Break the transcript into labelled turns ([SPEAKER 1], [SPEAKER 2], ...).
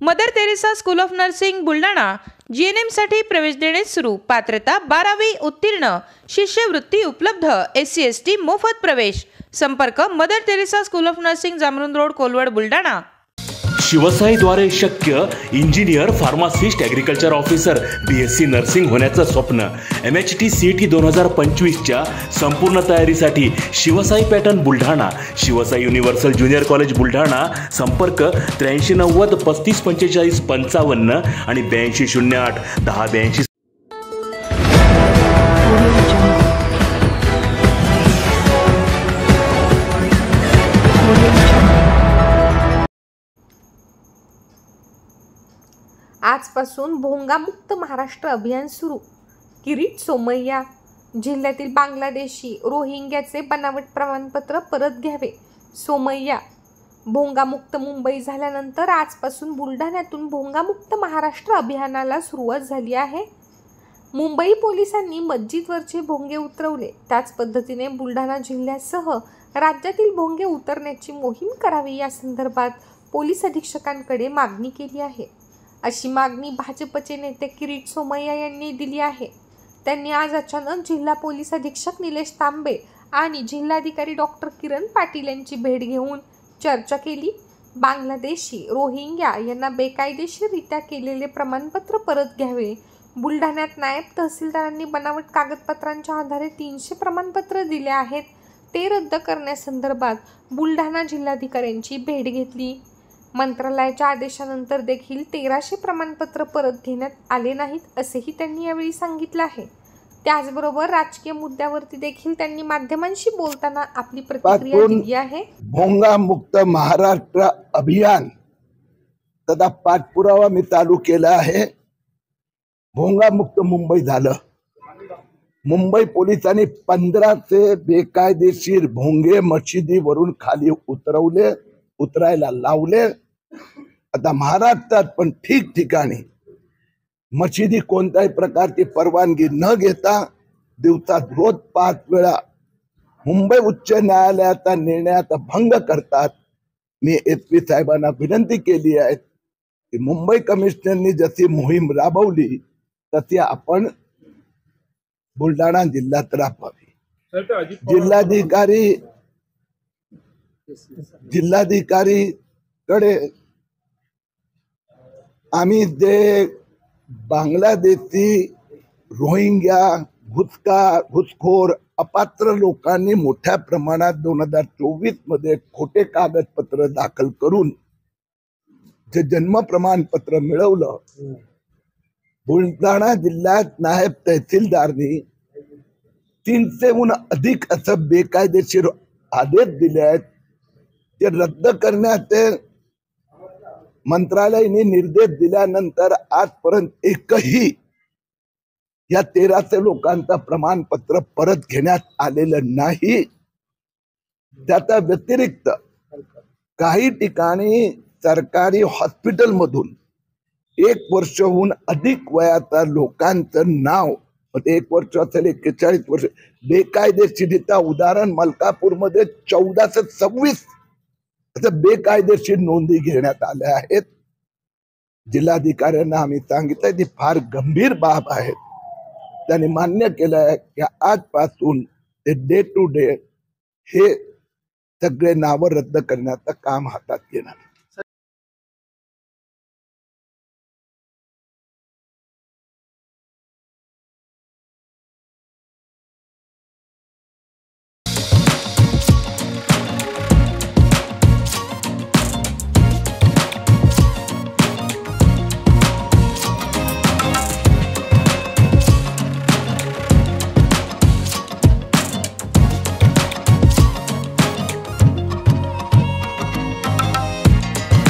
[SPEAKER 1] Mother Teresa school of nursing Buldhana GNM साठी प्रवेश देणे सुरू। पात्रता 12वी उत्तीर्ण, शिष्यवृत्ती उपलब्ध, SC ST मोफत प्रवेश। संपर्क Mother Teresa school of nursing, Jamrund road, Kolwad, Buldhana.
[SPEAKER 2] शिवसाईद्वारे शक्य engineer, pharmacist, agriculture officer, BSc nursing होण्याचं स्वप्न। MHT CET 2025च्या संपूर्ण तयारीसाठी Shivsai pattern Buldhana, Shivsai universal junior college Buldhana. संपर्क 8390 3545 55 आणि 8208 1082।
[SPEAKER 3] आजपासून भोंगामुक्त महाराष्ट्र अभियान सुरू। किरीट सोमय्या जिल्ह्यातील बांगलादेशी रोहिंग्याचे बनावट प्रमाणपत्र परत घ्यावे। सोमय्या भोंगामुक्त मुंबई झाल्यानंतर आजपासून बुलढाण्यातून भोंगामुक्त महाराष्ट्र अभियानाला सुरुवात झाली आहे। मुंबई पोलिसांनी मस्जिदवरचे भोंगे उतरवले, त्याच पद्धतीने बुलढाणा जिल्ह्यासह राज्यातील भोंगे उतरण्याची मोहीम करावी या संदर्भात पोलीस अधीक्षकांकडे मागणी केली आहे। अशी मागणी भाजपचे नेते किरीट सोमय्या यांनी दिली आहे। त्यांनी आज अचानक जिल्हा पोलीस अधीक्षक निलेश तांबे आणि जिल्हाधिकारी डॉक्टर किरण पाटील यांची भेट घेऊन चर्चा केली। बांगलादेशी रोहिंग्या यांना बेकायदेशीररित्या केलेले प्रमाणपत्र परत घ्यावे। बुलढाण्यात नायब तहसीलदारांनी बनावट कागदपत्रांच्या आधारे 300 प्रमाणपत्र दिले आहेत, ते रद्द करण्यासंदर्भात बुलढाणा जिल्हाधिकाऱ्यांची भेट घेतली। मंत्रालयाच्या आदेशानंतर देखील 1300 प्रमाणपत्र परत घेण्यात आले नाहीत, असेही त्यांनी यावेळी सांगितलं आहे। त्याचबरोबर राजकीय मुद्द्यावरती देखील त्यांनी माध्यमांशी बोलताना आपली प्रतिक्रिया दिली आहे।
[SPEAKER 4] भोंगा मुक्त महाराष्ट्र अभियान त्याचा पाठपुरावा मी चालू केला आहे। भोंगा मुक्त मुंबई झालं। मुंबई पोलिसांनी 1500 बेकायदेशीर भोंगे मशिदीवरून खाली उतरायला लावले। आता महाराष्ट्रात पण ठिकठिकाणी मशिदी कोणत्याही प्रकारची परवानगी न घेता दिवसात रोज 5 वेळा मुंबई उच्च न्यायालयाचा निर्णयाचा भंग करतात। मी SP साहेबांना विनंती केली आहे की मुंबई कमिशनरनी जशी मोहीम राबवली तशी आपण बुलढाणा जिल्ह्यात राबवावी। जिल्हाधिकारी कडे आम्ही जे बांगलादेशी रोहिंग्या घुसखोर अपात्र लोकांनी मोठ्या प्रमाणात 2024 मध्ये खोटे कागदपत्र दाखल करून जे जन्म प्रमाणपत्र मिळवलं, बुलढाणा जिल्ह्यात नायब तहसीलदारनी 300हून अधिक असं बेकायदेशीर आदेश दिले आहेत। ते रद्द करण्याचे मंत्रालयाने निर्देश दिल्यानंतर आजपर्यंत एकही या 1300 लोकांचा प्रमाणपत्र परत घेण्यात आलेलं नाही। त्याच्या व्यतिरिक्त काही ठिकाणी सरकारी हॉस्पिटल मधून 1 वर्षहून अधिक वयाच्या लोकांचं नाव, 1 वर्ष असेल 41 वर्ष, बेकायदेशीरित्या, उदाहरण मलकापूर मध्ये 1426 बेकायदेशीर नोंदी घेण्यात आल्या आहेत। जिल्हाधिकाऱ्यांना आम्ही सांगितलं ती फार गंभीर बाब आहे। त्यांनी मान्य केलं आहे की आजपासून ते डे टू डे हे सगळे नाव रद्द करण्याचं काम हातात घेणार।